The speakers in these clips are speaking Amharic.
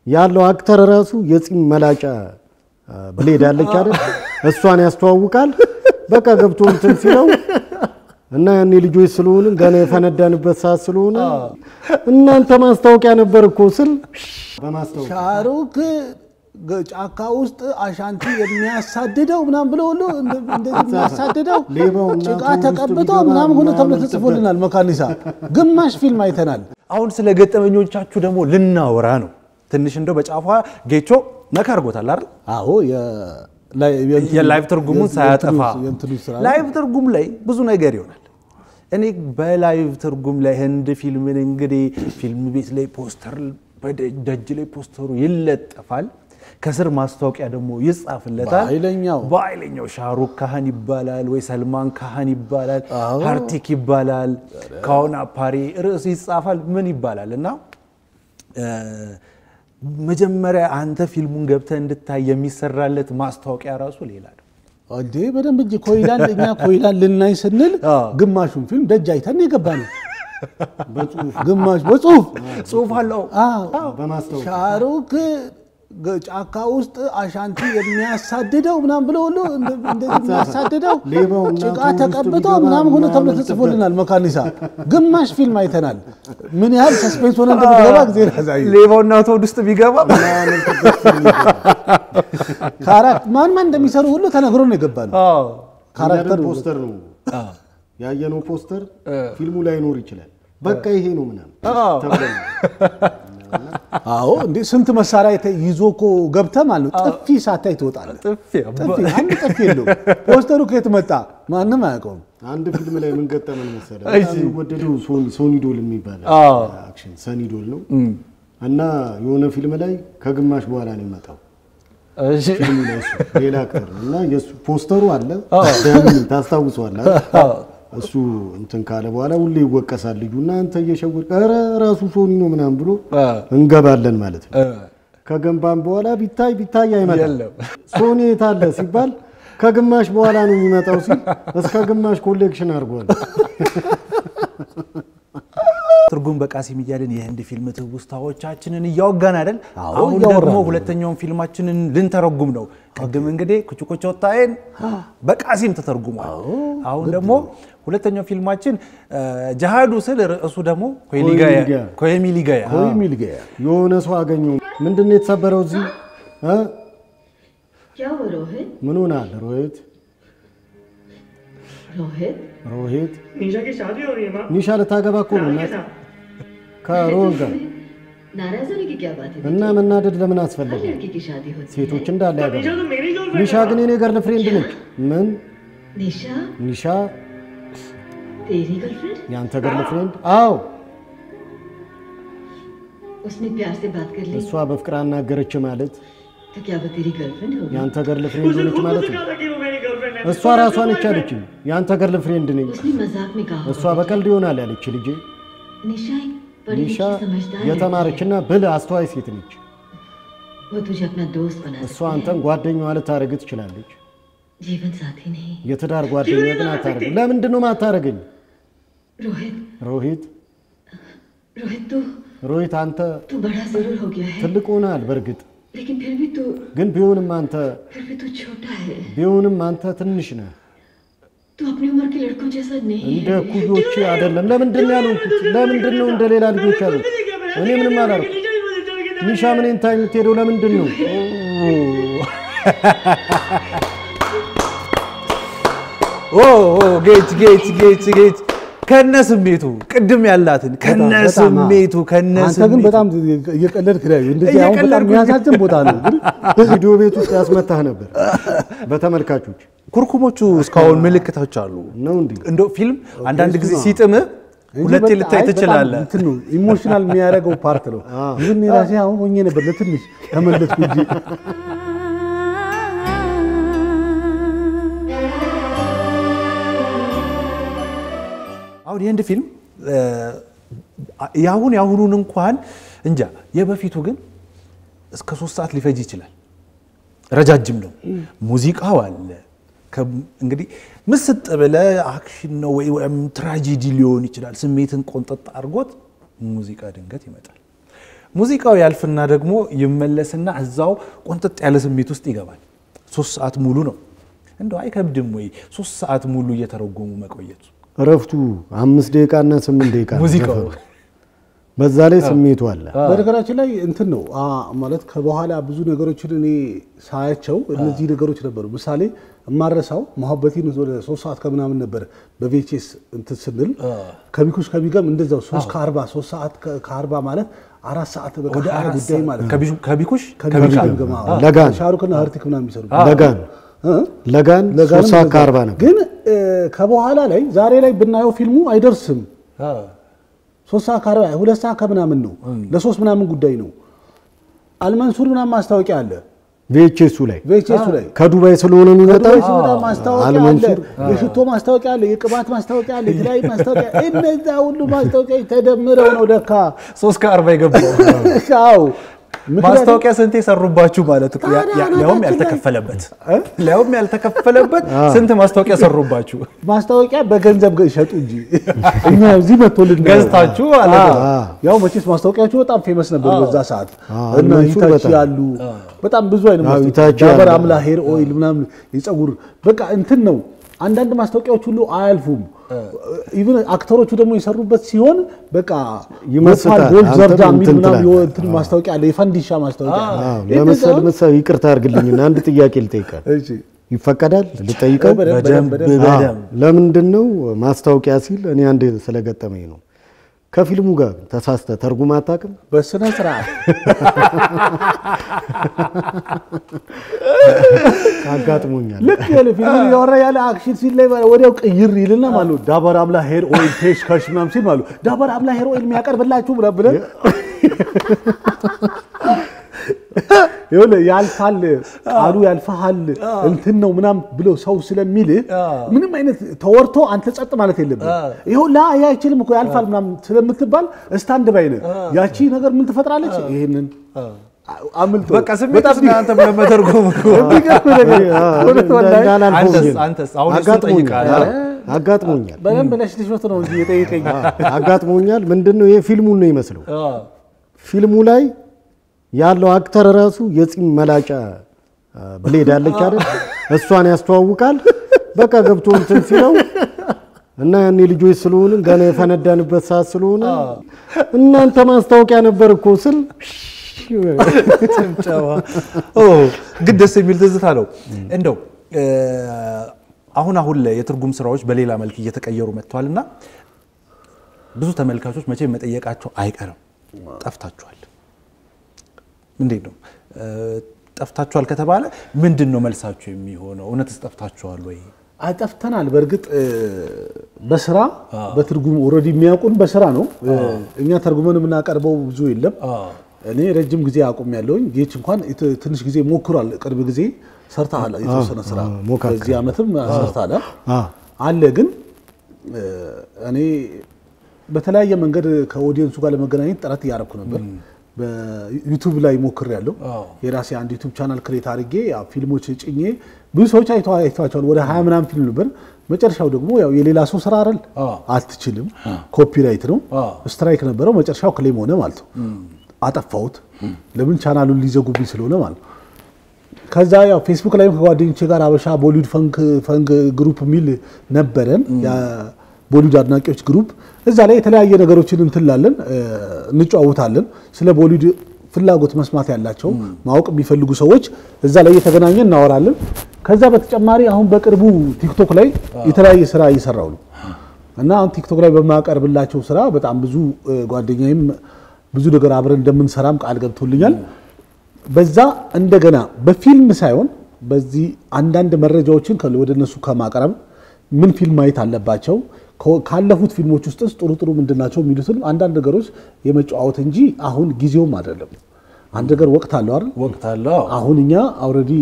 ያለው አክተር ራሱ የጺም መላጫ ብሌድ አለች አይደል እሷን ያስተዋውቃል በቃ ገብቶ እንትን ሲለው እና ያኔ ልጆች ስለሆነ ገና የፈነዳንበት ሰዓት ስለሆነ እናንተ ማስታወቂያ ነበር እኮ ስል በማስታወቂያ ሻሩክ ጫካ ውስጥ አሻንቲ የሚያሳድደው ምናም ብለው ሁሉ እንደዚህ የሚያሳድደው ጭቃ ተቀብቶ ምናም ሁሉ ተብሎ ተጽፎልናል መካኒሳ ግማሽ ፊልም አይተናል አሁን ስለ ገጠመኞቻችሁ ደግሞ ልናወራ ነው ትንሽ እንደው በጫፏ ጌቾ ነካርጎታል አይደል አዎ የላይቭ ትርጉሙን ሳያጠፋ ላይቭ ትርጉም ላይ ብዙ ነገር ይሆናል እኔ በላይቭ ትርጉም ላይ ህንድ ፊልምን እንግዲህ ፊልም ቤት ላይ ፖስተር በደጅ ላይ ፖስተሩ ይለጠፋል ከስር ማስታወቂያ ደግሞ ይጻፍለታል ባይለኛው ሻሩክ ካህን ይባላል ወይ ሰልማን ካህን ይባላል ሃርቲክ ይባላል ካውና ፓሪ ርዕስ ይጻፋል ምን ይባላልና መጀመሪያ አንተ ፊልሙን ገብተህ እንድታይ የሚሰራለት ማስታወቂያ ራሱ ሌላ ነው እንዴ በደንብ እንጂ ኮይላል እኛ ኮይላል ልናይ ስንል ግማሹን ፊልም ደጅ አይተን የገባነው በጽሁፍ ግማሽ በጽሁፍ አለው በማስታወቂያ ሻሩክ ጫካ ውስጥ አሻንቲ የሚያሳድደው ምናም ብለው ሁሉ እንደዚህ የሚያሳድደው ጭቃ ተቀብቶ ምናም ሁሉ ተብሎ ተጽፎልናል መካኒሳ ግማሽ ፊልም አይተናል ምን ያህል ሰስፔንስ ሆነ እንደገባ ጊዜ ያዛይ ሌባውና አውቶቡስ ውስጥ ቢገባ ካራክተር ማን እንደሚሰሩ ሁሉ ተነግሮ ነው የገባል ካራክተር ፖስተር ነው ያየነው ፖስተር ፊልሙ ላይ ኖር ይችላል በቃ ይሄ ነው ምናም አዎ እንዴ ስንት መሳሪያ ይዞኮ ገብተ ማለት ጥፊ ሳታይ ተወጣለ ጥፊ አንድ ጥፊ ነው ፖስተሩ ከየት መጣ ማንንም አያውቀውም አንድ ፊልም ላይ ምን ገጠመን መሰለህ ወደደው ሶኒዶል የሚባል አክሽን ሰኒዶል ነው እና የሆነ ፊልም ላይ ከግማሽ በኋላ ነው የመጣው እሺ ፊልሙ ላይ ሌላ አክተር እና የሱ ፖስተሩ አለ ዳምን ታስታውሰዋለህ እሱ እንትን ካለ በኋላ ሁሌ ይወቀሳል ልጁና አንተ እየሸወድክ ኧረ ራሱ ሶኒ ነው ምናም ብሎ እንገባለን ማለት ነው ከገንባን በኋላ ቢታይ አይመጣም ሶኒ ታለ ሲባል ከግማሽ በኋላ ነው የሚመጣው ሲል እስከ ግማሽ ኮሌክሽን አርጓል ትርጉም በቃሲም ይያልን የህንድ ፊልም ትውስታዎቻችንን ያወጋን አይደል አሁን ደግሞ ሁለተኛውን ፊልማችንን ልንተረጉም ነው ቀደም እንግዲህ ኩቹኮቾታዬን በቃሲም ተተርጉሟል አሁን ደግሞ ሁለተኛው ፊልማችን ጃሃዱ ስለ ርዕሱ ደግሞ ኮይሚሊጋያ የሆነ ሰው አገኘው ምንድነው የተሰበረው እዚህ क्या वो रोहित ምን ሆናል ሮሂት निशा की शादी हो रही है मां निशा ልታገባ እኮ ነው ከሮን ጋር नाराज होने की क्या बात है እና መናደድ ለምን አስፈለገ लड़की की शादी होती ሴቶች እንዳለ ያገባ निशा तो मेरी गर्लफ्रेंड निशा ግን የኔ ገርልፍሬንድ ነች ምን निशा निशा तेरी गर्लफ्रेंड ያንተ ገርልፍሬንድ አዎ उसने प्यार से बात कर ली እሷ በፍቅር አናገረች ማለት तो क्या वो तेरी गर्लफ्रेंड होगी ያንተ ገርልፍሬንድ ነች ማለት ነው कि वो मेरी गर्लफ्रेंड है እሷ ራሷ ነች ያለችኝ ያንተ ገርልፍሬንድ ነኝ उसने मजाक में कहा እሷ በቀልድ ይሆናል ያለች ልጄ निशा एक बड़ी निशा समझदार የተማረችና ብል አስተዋይ ሴት ነች वो तुझे अपना दोस्त बना እሷ አንተን ጓደኛዋ ልታረግ ትችላለች जीवन साथी नहीं የትዳር ጓደኛ ግን አታረግ ለምንድን ነው ማታረገኝ रोहित रोहित አንተ तू बड़ा जरूर हो गया है ትልቅ ሆናል በርግጥ लेकिन फिर भी तू ግን ቢሆንም አንተ छोटा है ቢሆንም አንተ ትንሽ ነህ तू अपनी उम्र के लड़कों जैसा नहीं እንደ ኩዮች አይደለም ለምንድን ነው እንደ ሌላ ልጆች አሉ እኔ ምንም አላልኩም ኒሻ ምን እንታይ የምትሄደው ለምንድን ነው ጌት ከነስሜቱ ቅድም ያላትን ከነስሜቱ አንተ ግን በጣም እየቀለድክ ነው እንደዚህ አሁን በጣም የሚያሳዝን ቦታ ነው ግን ቪዲዮ ቤት ውስጥ ያስመታህ ነበር በተመልካቾች ኩርኩሞቹ እስካሁን ምልክቶች አሉ ነው እንዴ እንደው ፊልም አንዳንድ ጊዜ ሲጥም ሁለቴ ልታይ ትችላለህ እንትን ነው ኢሞሽናል የሚያደርገው ፓርት ነው ግን ራሴ አሁን ሆኜ ነበር ለትንሽ ተመለስኩ እንጂ አሁን የህንድ ፊልም ያሁኑን እንኳን እንጃ የበፊቱ ግን እስከ 3 ሰዓት ሊፈጅ ይችላል ረጃጅም ነው ሙዚቃው አለ እንግዲህ ምስጥ ብለ አክሽን ነው ወይም ትራጀዲ ሊሆን ይችላል ስሜትን ቆንጠጥ አርጎት ሙዚቃ ድንገት ይመጣል ሙዚቃው ያልፍና ደግሞ ይመለስና እዛው ቆንጥጥ ያለ ስሜት ውስጥ ይገባል 3 ሰዓት ሙሉ ነው እንደው አይከብድም ወይ 3 ሰዓት ሙሉ እየተረጎሙ መቆየቱ ረፍቱ 5 ደቂቃና 8 ደቂቃ ሙዚቃው በዛ ላይ ስሜቱ አለ በነገራችን ላይ እንትን ነው ማለት ከበኋላ ብዙ ነገሮችን እኔ ሳያቸው እነዚህ ነገሮች ነበሩ ምሳሌ ማረሳው መሐበቲን ወደ 3 ሰዓት ከምናምን ነበር በቪኤችኤስ እንትን ስንል ከቢኩሽ ከቢገም እንደዛው 3 ከ40 3 ሰዓት ከ40 ማለት 4 ሰዓት በቃ ጉዳይ ማለት ከቢኩሽ ከቢገም ለጋን ሻሩክና ሀርቲክ ምናምን የሚሰሩ ለጋን 3 ሰዓት ከ40 ነው ግን ከበኋላ ላይ ዛሬ ላይ ብናየው ፊልሙ አይደርስም 3 ሰዓት ከ40 2 ሰዓት ከምናምን ነው ለ3 ምናምን ጉዳይ ነው አልመንሱር ምናምን ማስታወቂያ አለ ቪኤችኤስ ላይ ከዱባይ ስለሆነ የሚመጣው አልመንሱር የሽቶ ማስታወቂያ አለ የቅባት ማስታወቂያ አለ የተለያዩ ማስታወቂያ እነዛ ሁሉ ማስታወቂያ ተደምረው ነው ደካ 3 ከ40 ይገባው አው ማስታወቂያ ስንት ሰሩባችሁ ማለት ነው ያውም ያልተከፈለበት ስንት ማስታወቂያ ሰሩባችሁ ማስታወቂያ በገንዘብ ይሸጡ እንጂ እኛ እዚህ መጥቶልን ገዝታችሁ ማለት ነው ያው መቼስ ማስታወቂያችሁ በጣም ፌመስ ነበር በዛ ሰዓት እና ይታች ያሉ በጣም ብዙ አይነት ማስታወቂያ ዳበር አምላ ሄር ኦይል ምናምን የፀጉር በቃ እንትን ነው አንዳንድ ማስታወቂያዎች ሁሉ አያልፉም ኢቭን አክተሮቹ ደግሞ ይሰሩበት ሲሆን በቃ ይመስላል ጎል ዘርዳ ምናምን እንትን ማስታወቂያ አለ የፈንዲሻ ማስታወቂያ ለምሳሌ ይቅርታ አድርግልኝና አንድ ጥያቄ ልጠይቃል እሺ ይፈቀዳል ልጠይቀው በደንብ ለምንድነው ማስታወቂያ ሲል እኔ አንድ ስለገጠመኝ ነው ከፊልሙ ጋር ተሳስተ ተርጉማ አታውቅም በስነ ስርዓት አጋጥሞኛል ልክ ያለ ፊልም ያወራ ያለ አክሽን ሲል ላይ ወዲያው ቅይር ይልና ማለት ዳበር አምላ ሄር ኦይል ፔሽካሽ ምናምን ሲል ማለት ዳበር አምላ ሄር ኦይል የሚያቀርብላችሁ ብለን ይሁን ያልፋል ቃሉ ያልፋል እንትን ነው ምናም ብሎ ሰው ስለሚል ምንም አይነት ተወርቶ አንተ ጸጥ ማለት የለብም ይሁን ላ ያይችልም እኮ ያልፋል ምናም ስለምትባል ስታንድ ባይ ነህ ያቺ ነገር ምን ትፈጥራለች ይሄንን አምልጦ በቃ ስሜት አንተ በመተርጎም እኮ አንተስ አሁን አጋጥሞኛል በደንብ ለሽልሽት ነው እንጂ የጠየቀኝ አጋጥሞኛል ምንድነው ይሄ ፊልሙን ነው ይመስለው ፊልሙ ላይ ያለው አክተር ራሱ የጺም መላጫ ብሌድ አለች አይደል እሷን ያስተዋውቃል በቃ ገብቶ እንትን ሲለው እና ያኔ ልጆች ስለሆነ ገና የፈነዳንበት ሰዓት ስለሆነ እናንተ ማስታወቂያ ነበር እኮ ስል ተምጫዋ ግድ ደስ የሚል ትዝታ ነው እንደው አሁን ላይ የትርጉም ስራዎች በሌላ መልክ እየተቀየሩ መጥተዋልና ብዙ ተመልካቾች መቼ መጠየቃቸው አይቀርም ጠፍታችኋል እንዴት ነው ጠፍታችኋል ከተባለ ምንድነው መልሳችሁ የሚሆነው እውነትስ ጠፍታችኋል ወይ አጠፍተናል በርግጥ በስራ በትርጉም ኦሬዲ የሚያውቁን በስራ ነው እኛ ተርጉመን የምናቀርበው ብዙ የለም እኔ ረጅም ጊዜ አቁም ያለውኝ ጌች እንኳን ትንሽ ጊዜ ሞክሯል ቅርብ ጊዜ ሰርታለ የተወሰነ ስራ በዚህ አመትም ሰርታለ አለ ግን እኔ በተለያየ መንገድ ከኦዲየንሱ ጋር ለመገናኘት ጥረት ያደረኩ ነበር በዩቲዩብ ላይ ሞክር ያለው የራሴ አንድ ዩቲዩብ ቻናል ክሬት አድርጌ ያ ፊልሞች ጭኜ ብዙ ሰዎች አይተዋቸዋል ወደ 20 ምናምን ፊልም ነበር መጨረሻው ደግሞ ያው የሌላ ሰው ስራ አይደል አትችልም ኮፒራይት ነው ስትራይክ ነበረው መጨረሻው ክሌም ሆነ ማለት ነው አጠፋውት ለምን ቻናሉን ሊዘጉብኝ ስለሆነ ማለት ከዛ ያው ፌስቡክ ላይ ከጓደኞቼ ጋር አበሻ ቦሊውድ ፈንግ ግሩፕ ሚል ነበረን ያ ቦሊውድ አድናቂዎች ግሩፕ እዛ ላይ የተለያየ ነገሮችን እንትላለን እንጫወታለን ስለ ቦሊውድ ፍላጎት መስማት ያላቸው ማወቅ የሚፈልጉ ሰዎች እዛ ላይ የተገናኘን እናወራለን ከዛ በተጨማሪ አሁን በቅርቡ ቲክቶክ ላይ የተለያየ ስራ እየሰራው ነው እና አሁን ቲክቶክ ላይ በማቀርብላቸው ስራ በጣም ብዙ ጓደኛዬም ብዙ ነገር አብረን እንደምንሰራም ቃል ገብቶልኛል በዛ እንደገና በፊልም ሳይሆን በዚህ አንዳንድ መረጃዎችን ወደነሱ ከማቀረብ ምን ፊልም ማየት አለባቸው ካለፉት ፊልሞች ውስጥ ጥሩ ጥሩ ምንድናቸው የሚሉትን አንዳንድ ነገሮች የመጫወት እንጂ አሁን ጊዜውም አይደለም አንድ ነገር ወቅት አለው አይደል ወቅት አለው አሁን እኛ ኦሬዲ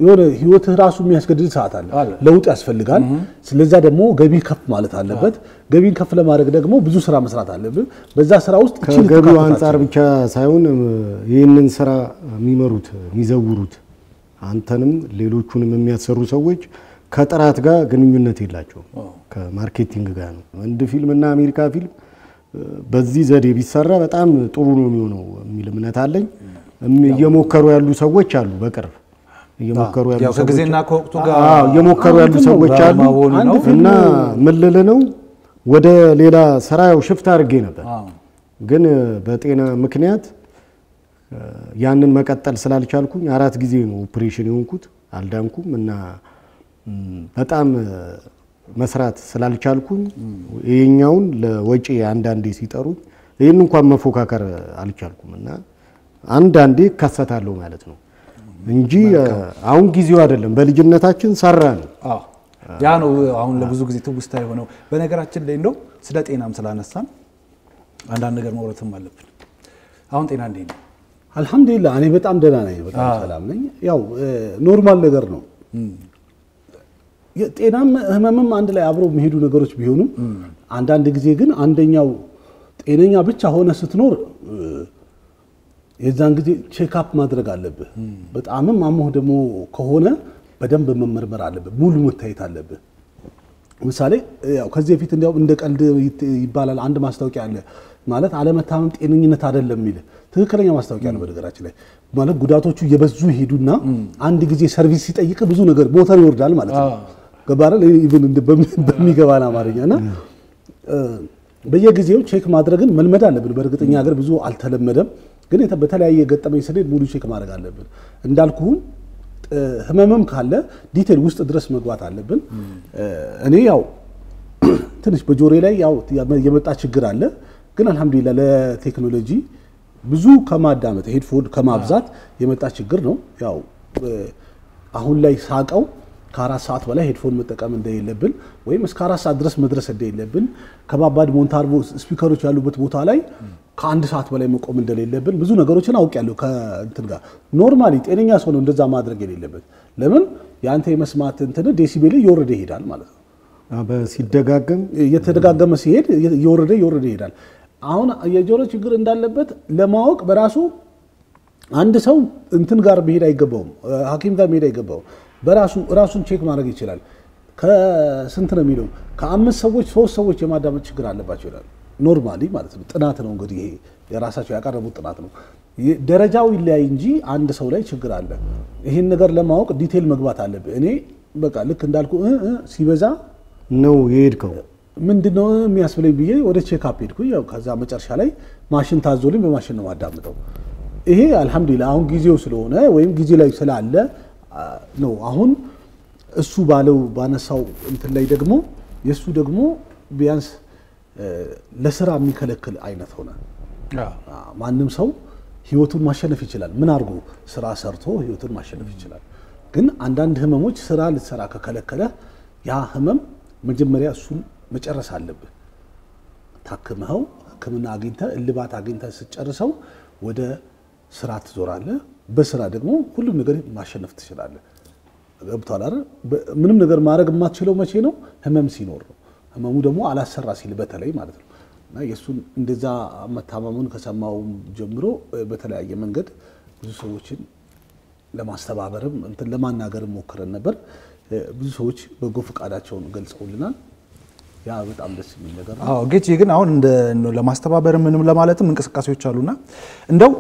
የሆነ ህይወት ራሱ የሚያስገድድ ሰዓት አለ ለውጥ ያስፈልጋል ስለዛ ደግሞ ገቢ ከፍ ማለት አለበት ገቢን ከፍ ለማድረግ ደግሞ ብዙ ስራ መስራት አለብን በዛ ስራ ውስጥ ከገቢው አንፃር ብቻ ሳይሆን ይሄንን ስራ የሚመሩት የሚዘውሩት አንተንም ሌሎቹንም የሚያሰሩ ሰዎች ከጥራት ጋር ግንኙነት የላቸውም ከማርኬቲንግ ጋር ነው እንደ ፊልምና አሜሪካ ፊልም በዚህ ዘዴ ቢሰራ በጣም ጥሩ ነው የሚሆነው የሚል እምነት አለኝ። እየሞከሩ ያሉ ሰዎች አሉ በቅርብ እየሞከሩ ያሉ ሰዎች ከጊዜና ከወቅቱ ጋር እየሞከሩ ያሉ ሰዎች አሉ እና ምን ልል ነው ወደ ሌላ ስራው ሽፍት አድርጌ ነበር ግን በጤና ምክንያት ያንን መቀጠል ስላልቻልኩኝ 4 ጊዜ ነው ኦፕሬሽን የሆንኩት አልዳንኩም እና በጣም መስራት ስላልቻልኩኝ ይሄኛውን ለወጪ አንዳንዴ ሲጠሩኝ ይሄን እንኳን መፎካከር አልቻልኩም እና አንዳንዴ ከሰታለሁ ማለት ነው እንጂ አሁን ጊዜው አይደለም በልጅነታችን ሰራን ያ ነው አሁን ለብዙ ጊዜ ትውስታ የሆነው በነገራችን ላይ እንደው ስለ ጤናም ስላነሳን አንዳንድ ነገር መውረትም አለብን አሁን ጤና እንዴት ነው አልহামዱሊላህ እኔ በጣም ደህና ነኝ በጣም ሰላም ነኝ ያው ኖርማል ነገር ነው የጤናም ህመምም አንድ ላይ አብረው የሚሄዱ ነገሮች ቢሆኑም አንዳንድ ጊዜ ግን አንደኛው ጤነኛ ብቻ ሆነ ስትኖር የዛን ጊዜ ቼክ አፕ ማድረግ አለብህ በጣምም አሞህ ደግሞ ከሆነ በደንብ መመርመር አለብህ ሙሉ መታየት አለብህ ምሳሌ ያው ከዚህ በፊት እንዲያው እንደ ቀልድ ይባላል አንድ ማስታወቂያ አለ ማለት አለመታመም ጤነኝነት አይደለም የሚል ትክክለኛ ማስታወቂያ ነው በነገራችን ላይ ማለት ጉዳቶቹ የበዙ ሄዱና አንድ ጊዜ ሰርቪስ ሲጠይቅ ብዙ ነገር ሞተር ይወርዳል ማለት ነው ገባራል ኢቭን በሚገባና አማርኛና በየጊዜው ቼክ ማድረግን መልመድ አለብን በእርግጠኛ ሀገር ብዙ አልተለመደም ግን በተለያየ ገጠመኝ ስለ ሙሉ ቼክ ማድረግ አለብን እንዳልኩህ ህመምም ካለ ዲቴል ውስጥ ድረስ መግባት አለብን እኔ ያው ትንሽ በጆሬ ላይ ያው የመጣ ችግር አለ ግን አልহামዱሊላህ ለቴክኖሎጂ ብዙ ከማዳመጥ ሄድፎን ከማብዛት የመጣ ችግር ነው ያው አሁን ላይ ሳቀው ከ4 ሰዓት በላይ ሄድፎን መጠቀም እንደሌለብን ወይም እስከ 4 ሰዓት ድረስ መድረስ እንደሌለብን ከባባድ ሞንታርቦ ስፒከሮች ያሉበት ቦታ ላይ ከ1 ሰዓት በላይ መቆም እንደሌለብን ብዙ ነገሮችን አውቃለሁ ከእንትን ጋር ኖርማሊ ጤነኛ ሰው ነው እንደዛ ማድረግ የሌለበት ለምን ያንተ የመስማት እንትን ዴሲቤል ይወርድ ይሄዳል ማለት ነው በሲደጋገም እየተደጋገመ ሲሄድ ይወርድ ይሄዳል አሁን የጆሮ ችግር እንዳለበት ለማወቅ በራሱ አንድ ሰው እንትን ጋር መሄድ አይገባውም ሐኪም ጋር መሄድ አይገባውም በራሱ ራሱን ቼክ ማድረግ ይችላል ከስንት ነው የሚለው ከ5 ሰዎች 3 ሰዎች የማዳመጥ ችግር አለባቸው ይላል ኖርማሊ ማለት ነው ጥናት ነው እንግዲህ ይሄ የራሳቸው ያቀረቡት ጥናት ነው ደረጃው ይለያይ እንጂ አንድ ሰው ላይ ችግር አለ ይሄን ነገር ለማወቅ ዲቴል መግባት አለበት እኔ በቃ ልክ እንዳልኩ ሲበዛ ነው የሄድከው ምንድነው የሚያስፈልግ ብዬ ወደ ቼክ አፕ ሄድኩ ያው ከዛ መጨረሻ ላይ ማሽን ታዞልኝ በማሽን ነው ማዳምጠው ይሄ አልহামዱሊላህ አሁን ጊዜው ስለሆነ ወይም ጊዜ ላይ ስላለ ነው አሁን እሱ ባለው ባነሳው እንትን ላይ ደግሞ የሱ ደግሞ ቢያንስ ለስራ የሚከለክል አይነት ሆነ ማንንም ሰው ህይወቱን ማሸነፍ ይችላል ምን አርጎ ስራ ሰርቶ ህይወቱን ማሸነፍ ይችላል ግን አንዳንድ ህመሞች ስራ ልትሰራ ከከለከለ ያ ህመም መጀመሪያ እሱን መጨረስ አለበት ታክመው ህክምና አግኝተ እልባት አግኝተ ስጨርሰው ወደ ስራ ትዞራለህ በስራ ደግሞ ሁሉም ነገር ማሸነፍ ትችላለህ ገብቷል አይደል ምንም ነገር ማድረግ የማትችለው መቼ ነው ህመም ሲኖር ነው ህመሙ ደግሞ አላሰራ ሲል በተለይ ማለት ነው እና የሱን እንደዛ መታመሙን ከሰማው ጀምሮ በተለያየ መንገድ ብዙ ሰዎችን ለማስተባበርም እንትን ለማናገርም ሞክረን ነበር ብዙ ሰዎች በጎ ፍቃዳቸውን ገልጸውልናል ያ በጣም ደስ የሚል ነገር ነው አዎ ጌጂ ግን አሁን እንደ ለማስተባበር ምንም ለማለትም እንቅስቃሴዎች አሉና እንደው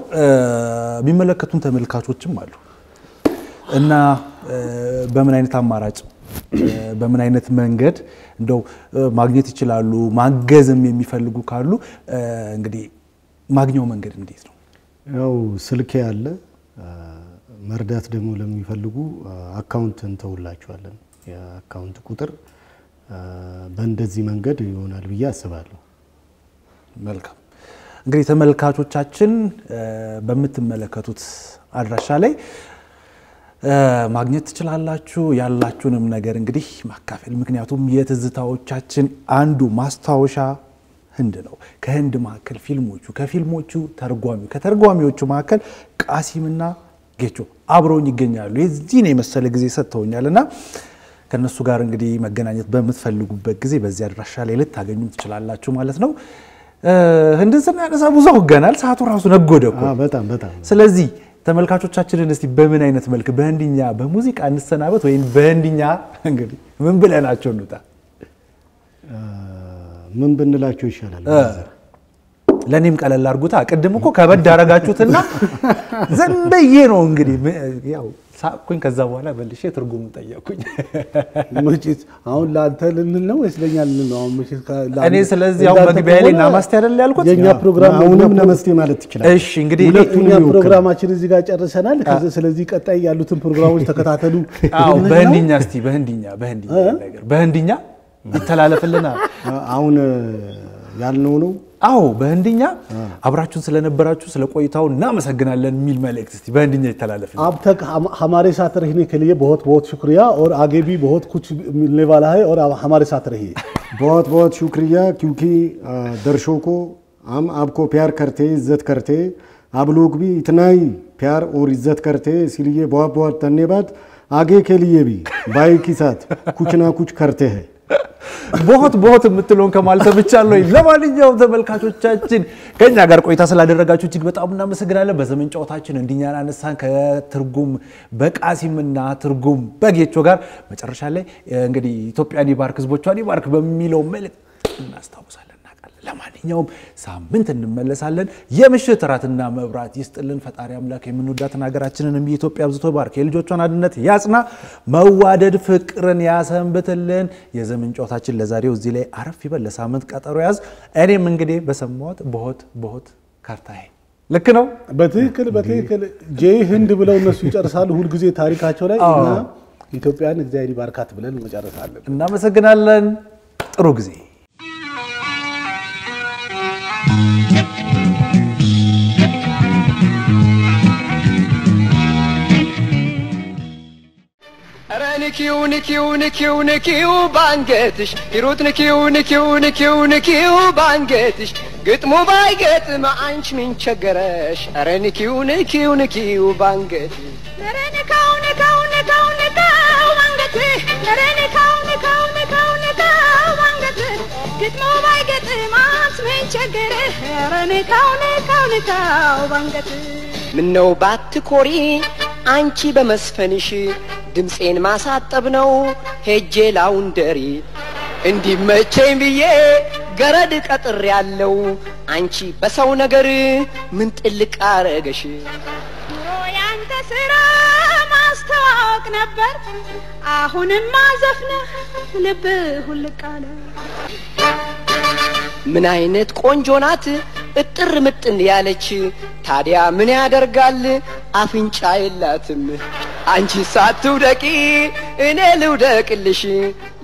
ቢመለከቱን ተመልካቾችም አሉ እና በምን አይነት አማራጭ በምን አይነት መንገድ እንደው ማግኘት ይችላሉ ማገዝም የሚፈልጉ ካሉ እንግዲህ ማግኘው መንገድ እንዴት ነው ያው ስልክ ያለ መርዳት ደግሞ ለሚፈልጉ አካውንት እንተውላችኋለን የአካውንት ቁጥር በእንደዚህ መንገድ ይሆናል ብዬ አስባለሁ መልካም እንግዲህ ተመልካቾቻችን በምትመለከቱት አድራሻ ላይ ማግኘት ትችላላችሁ ያላችሁንም ነገር እንግዲህ ማካፈል ምክንያቱም የትዝታዎቻችን አንዱ ማስታወሻ ህንድ ነው ከህንድ ማከል ፊልሞቹ ከፊልሞቹ ተርጓሚው ከተርጓሚዎቹ ማከል ቃሲምና ጌቾ አብረውኝ ይገኛሉ የዚህ ነው መሰለ ጊዜ ሰጥተውኛልና ከነሱ ጋር እንግዲህ መገናኘት በመትፈልጉበት ጊዜ በዚህ አድራሻ ላይ ልታገኙ ትችላላችሁ ማለት ነው ህንድን ስናነሳ ብዙ አውገናል ሰዓቱ ራሱ ነጎደኩ በጣም ስለዚህ ተመልካቾቻችንን እስቲ በምን አይነት መልክ በህንድኛ በሙዚቃ እንሰናበት ወይም በህንድኛ እንግዲህ ምን ብለናቸው እንውጣ ምን ብንላቸው ይሻላል ለኔም ቀለል አድርጉታ ቀደም እኮ ከበድ አረጋችሁትና ዘንበዬ ነው እንግዲህ ያው ሳቁኝ ከዛ በኋላ በልሼ ትርጉም ጠየቁኝ መቼት አሁን ላንተ ልንል ነው ወይስ ለኛ ልንል ነው አሁን መቼት እኔ ስለዚህ ያው መግቢያ ላይ ናማስቴ አይደል ያልኩት የኛ ፕሮግራም አሁንም ናማስቴ ማለት ይችላል እሺ እንግዲህ ሁለቱኛ ፕሮግራማችን እዚህ ጋር ጨርሰናል ስለዚህ ቀጣይ ያሉትን ፕሮግራሞች ተከታተሉ አው በህንዲኛ እስቲ በህንዲኛ ነገር በህንዲኛ ይተላለፍልና አሁን ያልነው ነው አው በህንዲኛ አብራችሁን ስለነበራችሁ ስለቆይታው እናመሰግናለን ሚል መልእክት እስቲ በህንዲኛ ይተላለፍልን अब तक हमारे साथ रहने के लिए बहुत-बहुत शुक्रिया और आगे भी बहुत कुछ मिलने वाला है और हमारे साथ रहिए बहुत-बहुत शुक्रिया क्योंकि दर्शकों को हम आपको प्यार करते इज्जत करते आप लोग भी इतना ही प्यार और इज्जत करते इसलिए बहुत-बहुत धन्यवाद आगे के लिए भी भाई के साथ कुछ ना कुछ करते हैं बहुत የምትሉን ከማል ሰብቻለሁ ለማንኛውም ተመልካቾቻችን ከኛ ጋር ቆይታ ስላደረጋችሁ እጅግ በጣም እናመሰግናለን በዘመን ጨዋታችን እንዲኛና አነሳን ከትርጉም በቃሲምና ትርጉም በጌቾ ጋር መጨረሻ ላይ እንግዲህ ኢትዮጵያን ይባርክ ህዝቦቿን ይባርክ በሚለው መልእክት እናስታውሳለን ለማንኛውም ሳምንት እንመለሳለን የምሽት ራትና መብራት ይስጥልን ፈጣሪ አምላክ የምንወዳትን ሀገራችንን ኢትዮጵያ አብዝቶ ባርክ የልጆቿን አንድነት ያጽና መዋደድ ፍቅርን ያሰንብትልን የዘመን ጨዋታችን ለዛሬው እዚህ ላይ አረፍ ይበል ለሳምንት ቀጠሮ ያዝ እኔም እንግዲህ በሰማሁት በሆት ካርታዬ ልክ ነው በትክክል ጄይ ህንድ ብለው እነሱ ይጨርሳሉ ሁሉ ጊዜ ታሪካቸው ላይ እና ኢትዮጵያን እግዚአብሔር ይባርካት ብለን መጨረሳለን እናመሰግናለን ጥሩ ጊዜ ንኪው ባንገትሽ ይሩት ንኪው ባንገትሽ ግጥሙ ባይገጥም አንቺ ምን ቸገረሽ አረ ንኪው ባንገትሽ አረ ንካው ባንገትሽ አረ ንካው ባንገትሽ ግጥሙ ባይገጥም አንቺ ምን ቸገረሽ አረ ንካው ባንገትሽ ምነው ባትኮሪ አንቺ በመስፈንሽ ድምጼን ማሳጠብ ነው ሄጄ ላውንደሪ እንዲመቸኝ ብዬ ገረድ ቀጥር ያለው አንቺ በሰው ነገር ምን ጥልቅ አረገሽ ያንተ ስራ ማስተዋወቅ ነበር አሁንም ማዘፍነ ልብ ሁልቃለ ምን አይነት ቆንጆ ናት እጥር ምጥን ያለች ታዲያ ምን ያደርጋል አፍንጫ የላትም አንቺ ሳትውደቂ እኔ ልውደቅልሽ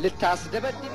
ልታስደበድብ